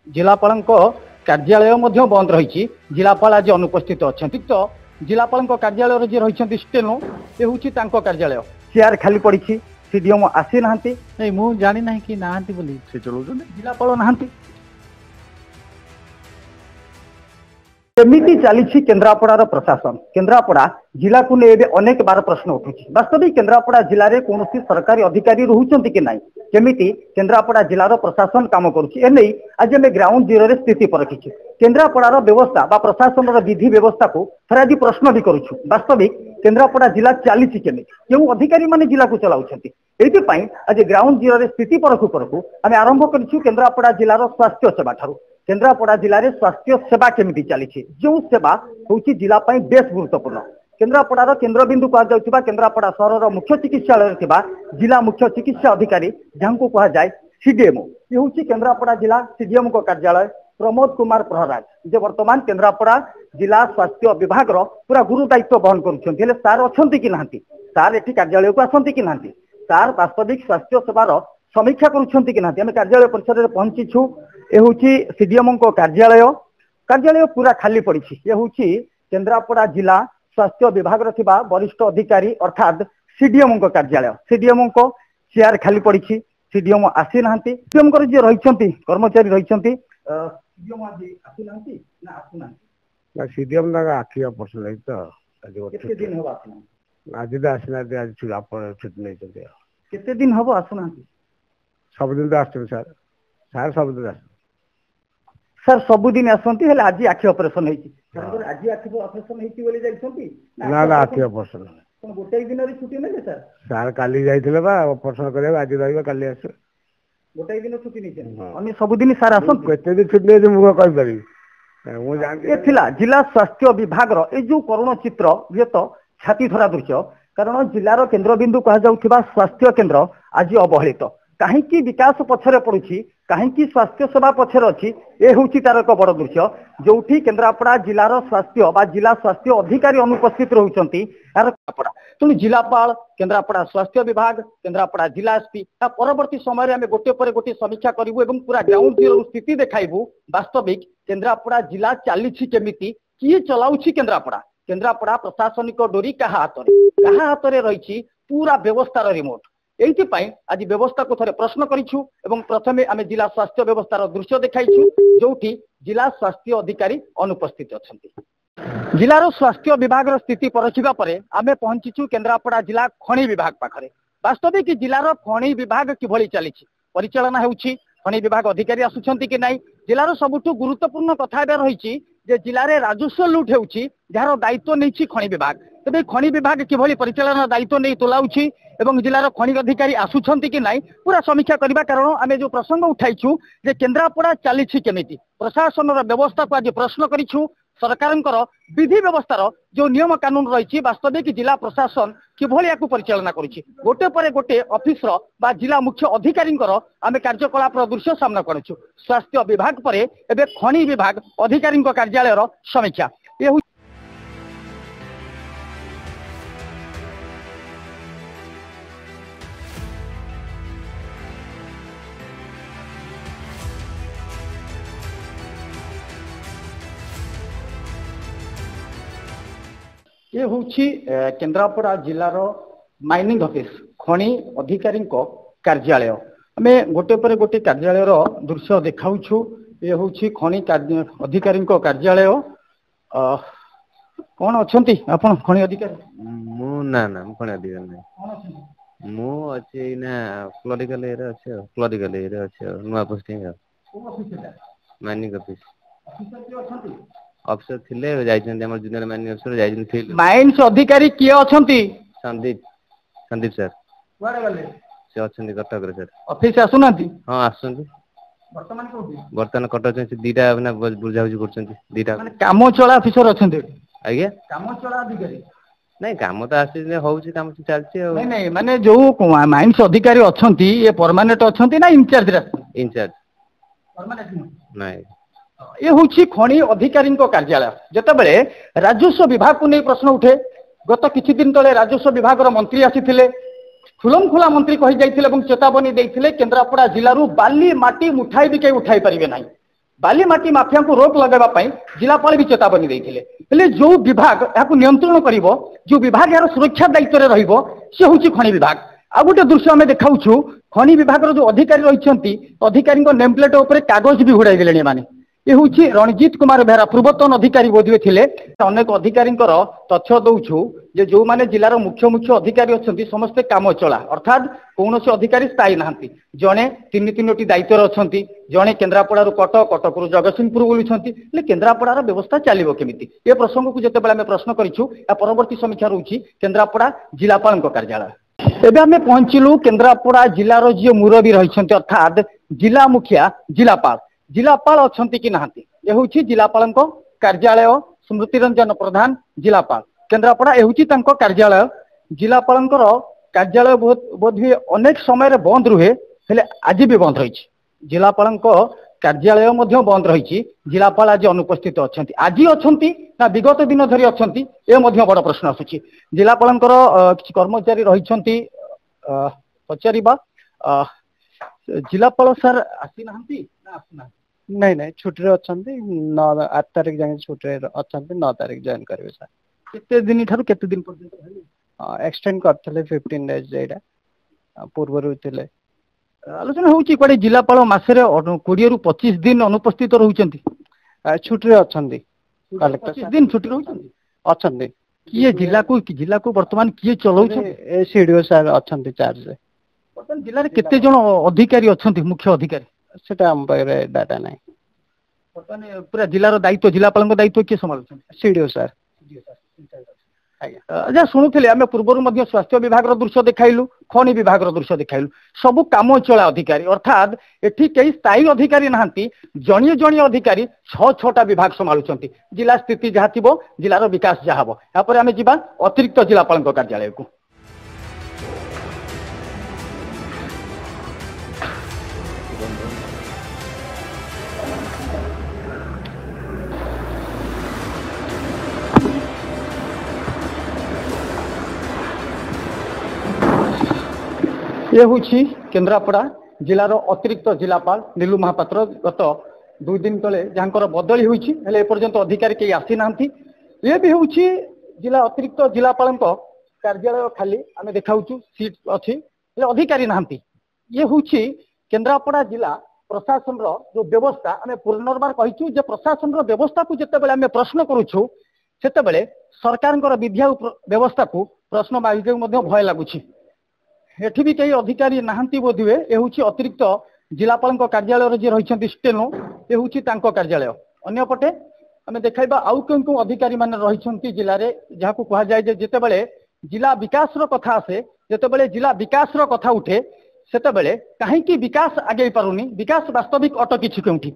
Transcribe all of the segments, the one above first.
जिलापाल कार्यालय बंद रही जिलापाल आज अनुपस्थित अच्छा तो जिलापाल कार्यालय जी रही स्टेनो ये हूँ कार्यालय चेयर खाली पड़ी सीडीएम आसी ना नहीं मुझे जानी ना कि ना से चलाऊ जिलापाल ना केमिति चली केन्द्रापड़ार प्रशासन केन्द्रापड़ा जिला को नहीं अनेक बार प्रश्न उठू वास्तविक केन्द्रापड़ा जिले में कौन सरकारी अधिकारी रोचंती कि नहीं केमिति केन्द्रापड़ा जिलार प्रशासन काम करुच्ची आज आम ग्राउंड जीरो रे स्थिति परखी केन्द्रापड़ार व्यवस्था बा प्रशासन विधि व्यवस्था को थोड़ा आज प्रश्न भी करुच्छू वास्तविक केन्द्रापड़ा जिला चली क्यों अधिकारी माने जिला को चलाउछंती एइथिपाई आज ग्राउंड जीरो रे स्थिति परखु परखु आम आरंभ करिछु केन्द्रापड़ा जिलार स्वास्थ्य सेवा ठारू केन्द्रापड़ा जिले में स्वास्थ्य सेवा केमिति चली जो सेवा हूँ जिला बेस गुरुत्वपूर्ण केन्द्रापड़ार केन्द्रबिंदु कहुवा केन्द्रापड़ा सहर मुख्य चिकित्सालय जिला मुख्य चिकित्सा अधिकारी जहाँ को कहुए सीडीएमओ ये हूँ केन्द्रापड़ा जिला सीडीएमओ को कार्यालय प्रमोद कुमार प्रहराज जे वर्तमान केन्द्रापड़ा जिला स्वास्थ्य विभाग पूरा गुरु दायित्व बहन कर सार अच्छा कि ना सार ये कार्यालय को आसती कि ना सार वास्तविक स्वास्थ्य सेवार समीक्षा करुँच कि ना आम कार्यालय परिसर में पहुंचीछु ये हूँ सीडीएमओ को कार्यालय कार्यालय पूरा खाली पड़ी ये हूँ केन्द्रापड़ा जिला स्वास्थ्य विभाग वरिष्ठ अधिकारी अर्थात सीडीएमओ को कार्यालय सीडीएमओ को चेयर खाली पड़ी सीडीएमओ आसी ना सीडीएमओ जी रही कर्मचारी रही सीडीएम आखि ऑपरेशन है तो आज तो आसना आज छुट्टी नहीं केते दिन हम आसुना सबुदिन तो आसते सर सर सबुदिन आस सर सबुदिन आसती आज आखि ऑपरेशन आज आखि ऑपरेशन ना आखि ऑपरेशन गोटे दिन छुट्टी ना सर सर काली जाइए ऑपरेशन करा आज रहा काली आस गोटे दिन छुट्टी नहीं सबुदिन सार आसत केते दिन छुट्टी नहीं मुझे कहीपरि जिला स्वास्थ्य विभाग जो करुण चित्र ये तो छाती धरा दृश्य कारण जिलार केन्द्रबिंदु कहुवा स्वास्थ्य केन्द्र आज अवहेलित कहीं विकास पछरे पड़ुछि कहीं स्वास्थ्य सेवा पछरे अच्छी ये हूँ तार एक बड़ दृश्य जो केन्द्रापड़ा जिलार स्वास्थ्य बा जिला स्वास्थ्य अधिकारी अनुपस्थित रहउछंती तेणु जिलापाल केन्द्रापड़ा स्वास्थ्य विभाग केन्द्रापड़ा जिला एसपी परवर्ती समय आम गोटे पर गोटे समीक्षा करूँ और पूरा ग्राउंड जीरो स्थिति देखाइबू वास्तविक केन्द्रापड़ा जिला चली केमिति किए चलाउछि केन्द्रापड़ा प्रशासनिक डोरी क्या हाथ में रही पूरा व्यवस्थार रिमोट एइथिपाई आज व्यवस्था को थोड़े प्रश्न करिछु एवं प्रथमे आमे जिला स्वास्थ्य व्यवस्थार दृश्य देखाइछु जोठी जिला स्वास्थ्य अधिकारी अनुपस्थित अछंती जिलार स्वास्थ्य विभाग स्थिति परखिबा परे आमे पहुंचीछु केन्द्रापड़ा जिला खनि विभाग पाखरे वास्तविक जिलार खनि विभाग किभली चलीछि परिचालना हेउछि खनि विभाग अधिकारी आसुछंती कि नाही जिलार सबुठु गुरुत्वपूर्ण कथा एबे रहिछि जे जिले राजस्व लुट हेउछि जार दायित्व नैछि खनि विभाग तेज खनि विभाग किभली परिचालना दायित्व नहीं तुलाउछि एवं जिलार खनि अधिकारी आसुछंती कि नाही पूरा समीक्षा करबा कारण आमे जो प्रसंग उठाइछु जे केन्द्रापड़ा चली केमिति प्रशासन व्यवस्था को आज प्रश्न करिछु सरकारंकर विधि व्यवस्थार जो नियम कानून रही वास्तविक जिला प्रशासन किभली याकू परिचालना करुछि गोटे पर गोटे ऑफिसर बा जिला मुख्य अधिकारी आमे कार्यकलाप दृश्य सामना करुछु स्वास्थ्य विभाग पर एबे खनि विभाग अधिकारी कार्यालय समीक्षा ये हूँ केन्द्रापड़ा जिलार माइनिंग ऑफिस खनि अधिकारी कार्यालय आम गोटे पर गोटे कार्यालय दृश्य देखाऊँ ये हूँ खनि अधिकारी कार्यालय कौन अच्छा आप खनि अधिकारी ना खनि अधिकारी नहीं मुझे क्लरिकल एरिया अच्छे क्लरिकल एरिया अच्छे नुआ पोस्टिंग माइनिंग ऑफिस अफिसर थिले जाइछन हमर जूनियर माइनिंग अफिसर जाइछन थिले माइंस अधिकारी किए अछंती संदीप सर वाडे गले से अछंती कटक रे सर ऑफिस आसुनांती हां आसुंती वर्तमान कटक से दीटा माने बुझाबुझी करछंती दीटा माने काम चला अफिसर अछंती आज्ञा काम चला अधिकारी नहीं काम तो आसी होउची काम चलची नहीं माने जो माइंस अधिकारी अछंती ये परमानेंट अछंती ना इंचार्ज परमानेंट नहीं ये हूँ खनि अधिकारी कार्यालय जितेबाला राजस्व विभाग को नहीं प्रश्न उठे गत किछि दिन तले राजस्व विभाग मंत्री आसी खुलम खुला मंत्री कही जाइए चेतावनी देते केन्द्रापड़ा जिलूर बाली माटी मुठाई भी कहीं उठाई पारे ना बाली माटी माफिया को रोक लगाई जिलापाल भी चेतावनी देते जो विभाग यहाँ नियंत्रण कर जो विभाग यार सुरक्षा दायित्व में सी हूँ खनि विभाग आ गोटे दृश्य आम देखा खनि विभाग जो अधिकारी रही अधिकारी नेम प्लेट उपर कागज भी घोड़ाई देले माने ये हूँ रणजीत कुमार बेहरा पूर्वतन अधिकारी बोधे थे अनेक अधिकारी तथ्य दौछू जे जो माने जिलार मुख्य मुख्य अधिकारी अच्छा समस्ते काम चला अर्थात कौन से अधिकारी स्थायी ना जड़े तीन तीनोटी दायित्व अच्छा जड़े केन्द्रापड़ारू कटक कटक जगतसिंहपुर बोलुंट केन्द्रापड़ार व्यवस्था चलो केमी ये प्रसंग को जिते आम प्रश्न करूँ या परवर्ती समीक्षा रोचे केन्द्रापड़ा जिलापाल कार्यालय एवं आम पहुंचलु केन्द्रापड़ा जिलार जी मुरबी रही अर्थात जिला मुखिया जिलापाल अच्छा कि नहांती ये हूँ जिलापाल कार्यालय स्मृति रंजन प्रधान जिलापाल केन्द्रापड़ा ये हूँ कार्यालय जिलापाल कार्यालय बोध हुए अनेक समय बंद रुहे हेले आज भी बंद रही जिलापाल कार्यालय बंद रही जिलापाल आज अनुपस्थित अच्छा आज अच्छा ना विगत दिन धरी अच्छा ये बड़ प्रश्न आसूची जिलापाल किसी कर्मचारी रही पचारिबा जिलापाल सर आसी ना नहीं नहीं छुट्टी अच्छा 8 तारिख जाए छुट्टी अच्छा 9 तारिख जॉइन करेंगे सर केते दिन ठारू केते दिन पर्यंत एक्सटेंड करते 15 डेज जेटा पूर्व थे आलोचना होची कोडे जिलापाल मासरे 20 रु 25 दिन अनुपस्थित रहउचंती छुट्टी अच्छा कलेक्टर 25 दिन छुट्टी रहउचंती अच्छा किए जिला को वर्तमान किए चलाउछ सीडीओ सर अच्छा चार्ज वर्तमान जिला रे केते जण अधिकारी अछंती मुख्य अधिकारी सेटा हम पारे डाटा नहीं वर्तमान पूरा जिलार दायित्व जिलापाल दायित्व किए संभालुछंती सीडीओ सर जहाँ शुणुले आम पूर्व स्वास्थ्य विभाग दृश्य देखाइलु खनि विभाग दृश्य देखाइलु सबू काम चला अधिकारी अर्थात एठी कई स्थायी अधिकारी नहांती जणिए जणिए अधिकारी 6-6टा विभाग संभालुछंती जिला स्थिति जहाँ थी जिलार विकास जहाँ हम यापर आम जा अतिरिक्त जिलापाल कार्यालय को ये हूँ केन्द्रापड़ा जिलार अतिरिक्त जिलापाल नीलू महापात्र गत 2 दिन तले जहाँ बदली होती एपर्यंत अधिकारी कई आसी ना ये भी हूँ जिला अतिरिक्त जिलापाल कार्यालय खाली आम देखा सीट अच्छी अधिकारी ना ये हूँ केन्द्रापड़ा जिला प्रशासन जो व्यवस्था आम पुनर्बार कहीचु प्रशासन व्यवस्था को जिते आम प्रश्न करुचु से सरकार विद्या व्यवस्था को प्रश्न बाजिक भय लगुच एठी भी कई अधिकारी नहांती बोध हुए ये हूँ अतिरिक्त जिलापाल कार्यालय जी रही स्टेनो ये हूँ कार्यालय अंपटे आम देखा आउ क्यों क्यों अधिकारी मान रही जिले में जहाँ को कह जाए जिते बड़े जिला विकास कथा आसे जिते जिला विकास कथा उठे से कहीं विकास आगे पारुनी विकास वास्तविक अटकी क्योंठी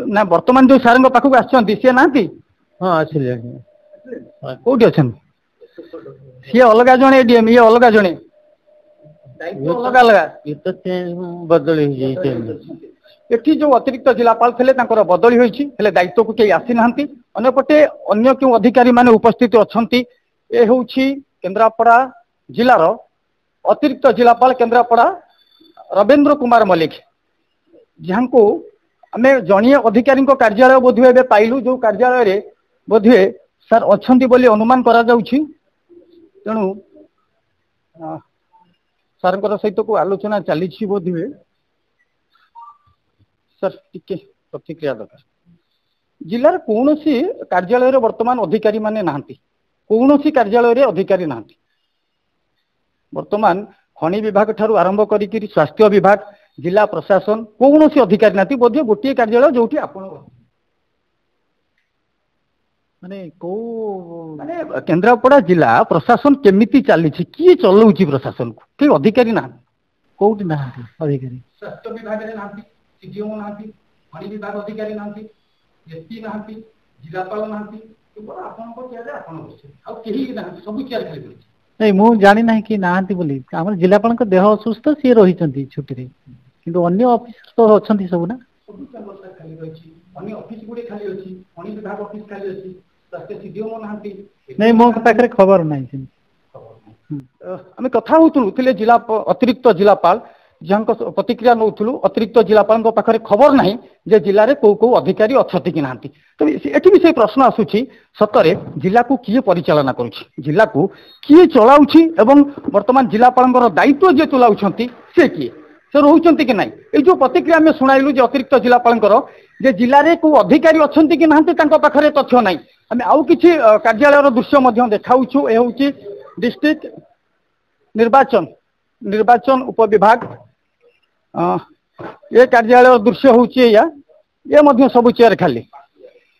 ना वर्तमान जो सार पाखक आसछंती सी ना हाँ आसिले कोठी अछन सी अलग जणे एडीएम ये अलग जणे दायित्व अलग अलग ये तो चेंज बदली हो जाई एठी जो अतिरिक्त जिलापाल थे बदली होती दायित्व को कई आसी ना अंपटे अन्य क्यों अधिकारी माने उपस्थित अच्छी ये हूँ केन्द्रापड़ा जिलार अतिरिक्त जिलापाल केन्द्रापड़ा रवींद्र कुमार मल्लिक जहाँ को आम जणिए अधिकारी कार्यालय बोधे पाइलु जो कार्यालय बोधे सर अच्छा अनुमान करा तेणु सार सहित को आलोचना चली बोधे सर टिके प्रतिक्रिया दरकार जिलार कौन सी कार्यालय वर्तमान अधिकारी माने नाहंती कौन सी कार्यालय अधिकारी नाहंती वर्तमान खनि विभाग ठारू आरंभ करी स्वास्थ्य विभाग जिला प्रशासन कौन सी अधिकारी ना बोधे गोटे कार्यालय जो माने को माने केन्द्रापड़ा जिला प्रशासन केमिति चली किए चलाऊ प्रशासन को कई अधिकारी ना कौटी ना अधिकारी स्वास्थ्य विभाग में ना सीडीओ ना खनि विभाग अधिकारी ना एसपी ना जिलापाल ना सब चेयर खाली नहीं मु जानी ना कि नहांती बोली आम जिलापाल देह असुस्थ सी रही छुट्टी किंतु अन्य ऑफिसर तो अच्छा सब ना अन्य ऑफिस गुडी खाली अछि खनि विभाग ऑफिस खाली अछि स्वास्थ्य सीडीओ नाहंती नहीं मो पाखरे खबर नहीं आम कथा होते जिला अतिरिक्त जिलापाल जहाँ प्रतिक्रिया नौलु अतिरिक्त जिलापाल पाखे खबर ना जे जिले में कौ कौ अधिकारी अच्छा कि ना तो ये भी से प्रश्न आसूसी सतरे जिला को किए परिचालना करुच्ची जिला को किए चलाउछि एवं वर्तमान जिलापाल दायित्व जे तुलाउछंती से किए से रोचंती कि नहीं ये जो प्रतिक्रिया आम शुणाइलु जे अतिरिक्त जिलापाल जे जिले में कौ अधिकारी अच्छा कि ना पाखे तथ्य ना आम आउ कि कार्यालय दृश्य देखाऊँ यह हूँ डिस्ट्रिक्ट निर्वाचन उपविभाग ये कार्यालय दृश्य हूँ ये सबू चेयर खाली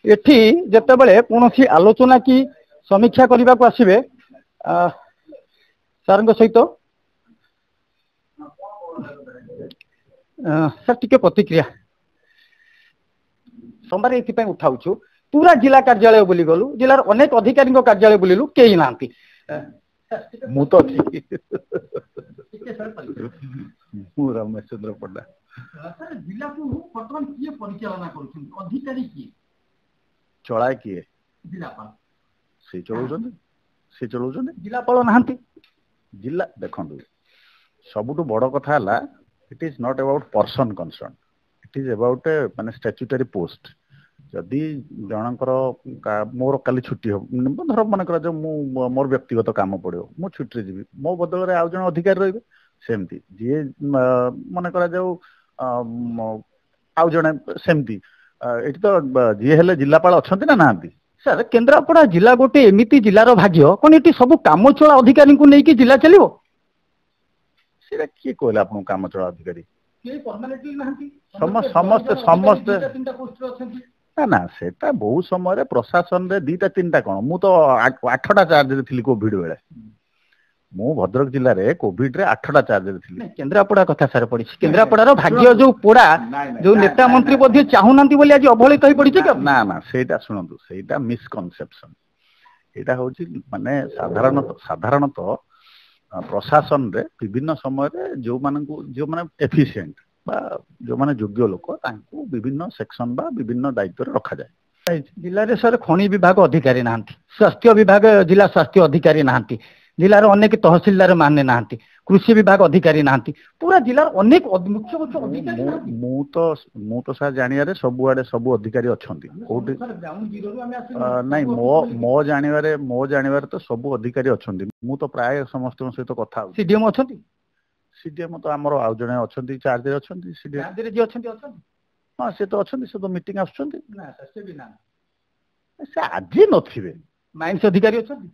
एठी जेतेबेले कौन आलोचना की समीक्षा करने को आसवे सार सहित सर टिके प्रतिक्रिया सोमवार ये उठाऊ पूरा जिला कार्यालय बुली गलु जिलार अनेक अधिकारी कार्यालय बुलिलु कई ना मु तो रमेश चंद्र पड्डा सर जिला को वर्तमान किए परिचालना करुछन अधिकारी किए चलाए किए जिलापाल से चलाउछन जिलापाल नाहंती जिला देखंतु सबुठु बड़ कथा हला it is not about person concern it is about माने स्टैट्यूटरी पोस्ट जदि जनकर मोर काली छुट्टी हो धर मन कर जो मोर व्यक्तिगत काम पड़ो मु छुट्टी जी मो बदल में आउ जन अधिकारी रही सेमती जी मन कर जो आउ जड़े सेमती ये तो जी हेले जिलापाल अच्छा ना नांती सर केन्द्रापड़ा जिला गोटे एमती जिलार भाग्य कौन ये सब काम चला अधिकारी को लेकिन जिला चलो सीटा किए कहले आपन काम चला अधिकारी ना सेटा बहुत समय प्रशासन रे दीटा तीनटा कौन मु तो 8टा चार्ज थी कोविड बेले मु भद्रक जिले में कोविड रे 8टा चार्ज थी केन्द्रापड़ा कथा सार पड़ी केन्द्रापड़ार भाग्य जो पोड़ा जो नेता मंत्री मध्ये चाहूना बोली आज अवहेलित हो पड़ी ना ना सेटा सुनंतु सेटा मिसकनसेप्शन एटा होची माने साधारणतः प्रशासन रे विभिन्न समय जो माने एफिशिएंट जो माने योग्य लोक तांको विभिन्न सेक्शन बा विभिन्न दायित्व रखा जाए जिले में सर खनि विभाग अधिकारी ना स्वास्थ्य विभाग जिला स्वास्थ्य अधिकारी ना जिलार अनेक तहसिलदार माने ना कृषि विभाग अधिकारी ना पूरा जिलार अनेक मुख्य मुख्य अधिकारी मु तो सर जानियारे सब आड़े सब अधिकारी अछंती कोठी नहीं मो जानिबारे तो सब अधिकारी अछंती मु तो प्राय समस्त सहित कथा सीडीएम अछंती सीडीएम तो आमर आउ जने अछंती चार्ज रे अछंती सीडीएम चार्ज रे जे अछंती हां से तो अछंती से तो मीटिंग आछंती ना सर से भी ना से आजी नथिबे माइंस अधिकारी अछंती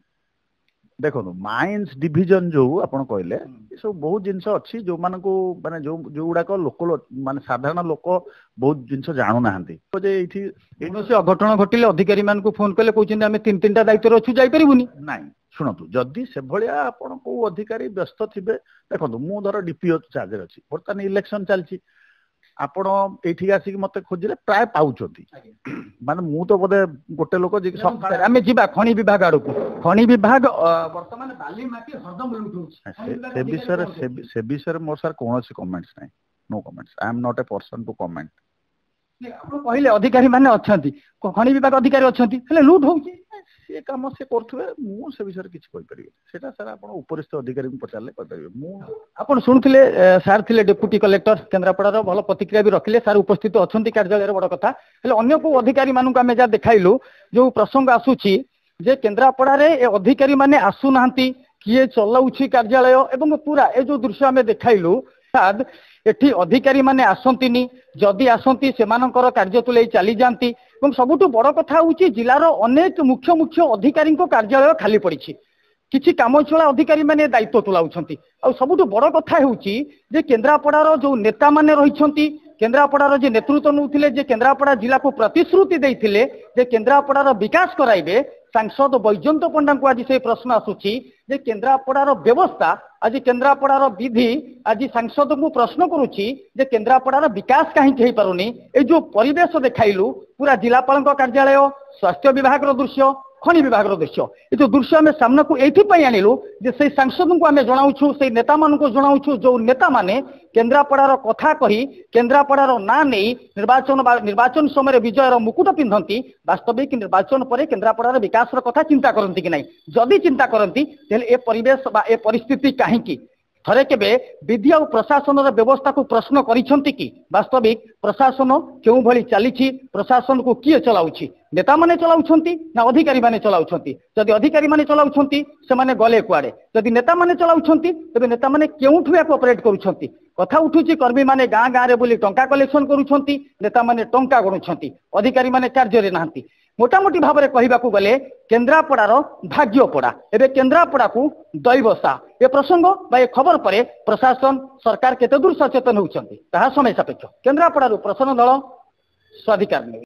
देखो माइंस डिविजन जो आपण कहले ये सब बहुत जिनस अच्छी जो मान को माने जो गुड़ाक लोक माने साधारण लोक बहुत जिनस जानू नाहंती तो जे एठी कौन से अघटन घटिले अधिकारी मान को फोन कले कहउछन आमे तीन तीनटा दायित्व अच्छु जाई परिबुनी नहीं शुणु जदि से भाया आपण को अधिकारी व्यस्त थिबे देखो मु धर डीपीओ चार्ज अच्छी बर्तमान इलेक्शन चलची आपण एठी आसिक मते खोजिले प्राय पाउछंती माने मु तो बोधे गोटे लोक जे आमे जिबा खनि विभाग आडको खनि विभाग वर्तमान बाली माटी हरदम लुटउछ से विषय मोर सर कोनोसी कमेंट्स नाही no comments I am not a person to comment आपण कहले अधिकारी माने अछंती खनि विभाग अधिकारी अछंती हेले लूट होउची से काम से करथुए मु से विषय किछ कहि परिबे सेटा सर आपण उपरिस्थ अधिकारी को पचारले कहि परिबे मु आपण सुनथिले सर थिले डेप्यूटी कलेक्टर केन्द्रापड़ार भल प्रतिक्रिया भी रखिले सर उपस्थित अछंती कार्यालय रे बड़ कथा हेले अन्य को अधिकारी मानु को हमें जा देखाइलु जो प्रसंग आसुची जे केन्द्रापड़ा रे ए अधिकारी माने आसु नाहंती किए चलाउछि कार्यालय एवं पूरा ए जो दृश्य हमें देखाइलु साद एठी अधिकारी माने आसंतीनी जदि आसंती सेमानकर कार्य तुले चली जाती और सबुठु बड़ कथा होची जिलार अनेक मुख्य मुख्य अधिकारी कार्यालय खाली पड़ी किछि काम चला अधिकारी माने दायित्व तुलाउछंती आ सबुठु बड़ कथा होची जे केन्द्रापड़ार जो नेता माने रहिछंती केन्द्रापड़ार जे नेतृत्व नउथिले जे केन्द्रापड़ा जिला को प्रतिश्रुति देइथिले जे केन्द्रापड़ार विकास कराइबे सांसद बैजयंत पंडा को आज से प्रश्न आसुची जे केन्द्रापड़ार व्यवस्था आज केन्द्रापड़ार विधि आज सांसद को प्रश्न करुची जे केन्द्रापड़ार विकास कहीं हो पारुनी ए जो परिवेश देखाइलु पूरा जिलापाल कार्यालय स्वास्थ्य विभाग दृश्य खनि विभाग दृश्य ये जो दृश्य आम सामना को ये आणिलु जे से सांसद को आम जनाऊँ से नेता मान जनाऊँ जो नेता माने केन्द्रापड़ार कथा कही केन्द्रापड़ार ना नहीं निर्वाचन समय विजयर मुकुट पिंधती वास्तविक निर्वाचन पर केन्द्रापड़ार विकास कथा चिंता करती कि नहीं जदि चिंता करती ए परिवेश बा ए परिस्थिति कहीं थरे केबे विधि और प्रशासन व्यवस्था को प्रश्न करिसेंति कि वास्तविक प्रशासन क्यों भली चली प्रशासन को किए चलाउछि नेता माने चलाउछंती ना अधिकारी माने चलाउछंती जदि अधिकारी माने चलाउछंती से माने गले कुआडे जदि नेता माने चलाउछंती तबे नेता माने केउठु ऑपरेट करूछंती कथा उठुछि कर्मी माने गाँ गाँ रे बोली टंका कलेक्शन करूछंती नेता माने टंका गणुछंती अधिकारी माने कार्य रे नाहंती मोटामोटी भाव में कहवाक गले केन्द्रापड़ार भाग्यपड़ा एवं केन्द्रापड़ा को दैवसा ए प्रसंग बा ए खबर पर प्रशासन सरकार केते दूर सचेतन होउछंती ताहा समय सापेक्ष केन्द्रापड़ारू प्रसन्न दल स्वाधिकार नहीं।